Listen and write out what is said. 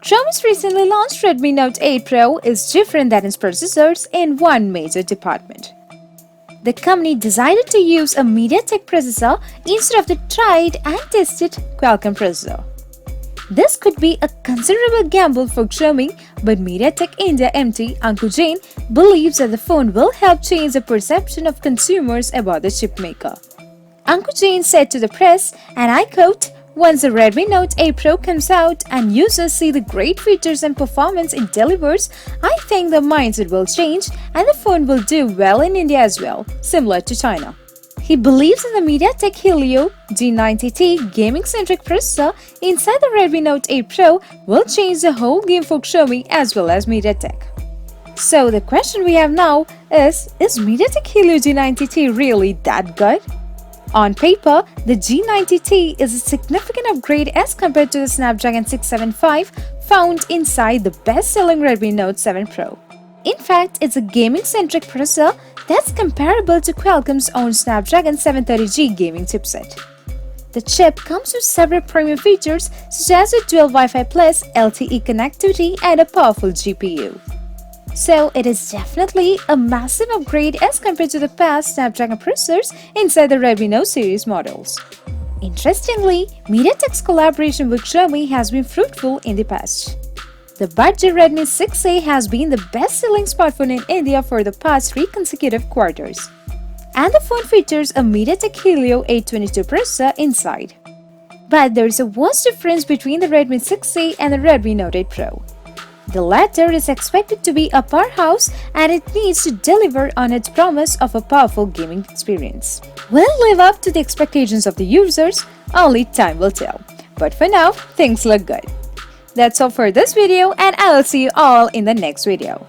Xiaomi's recently launched Redmi Note 8 Pro is different than its processors in one major department. The company decided to use a Mediatek processor instead of the tried and tested Qualcomm processor. This could be a considerable gamble for Xiaomi, but Mediatek India MD Anku Jain believes that the phone will help change the perception of consumers about the chipmaker. Anku Jain said to the press, and I quote, "Once the Redmi Note 8 Pro comes out and users see the great features and performance it delivers, I think the mindset will change and the phone will do well in India as well, similar to China." He believes in the Mediatek Helio G90T gaming-centric processor inside the Redmi Note 8 Pro will change the whole game for Xiaomi as well as Mediatek. So the question we have now is Mediatek Helio G90T really that good? On paper, the G90T is a significant upgrade as compared to the Snapdragon 675 found inside the best-selling Redmi Note 7 Pro. In fact, it's a gaming-centric processor that's comparable to Qualcomm's own Snapdragon 730G gaming chipset. The chip comes with several premium features such as a dual Wi-Fi Plus LTE connectivity and a powerful GPU. So it is definitely a massive upgrade as compared to the past Snapdragon processors inside the Redmi Note series models. Interestingly, Mediatek's collaboration with Xiaomi has been fruitful in the past. The budget Redmi 6A has been the best-selling smartphone in India for the past 3 consecutive quarters. And the phone features a Mediatek Helio 822 processor inside. But there is a vast difference between the Redmi 6A and the Redmi Note 8 Pro. The latter is expected to be a powerhouse and it needs to deliver on its promise of a powerful gaming experience. Will it live up to the expectations of the users? Only time will tell. But for now, things look good. That's all for this video and I'll see you all in the next video.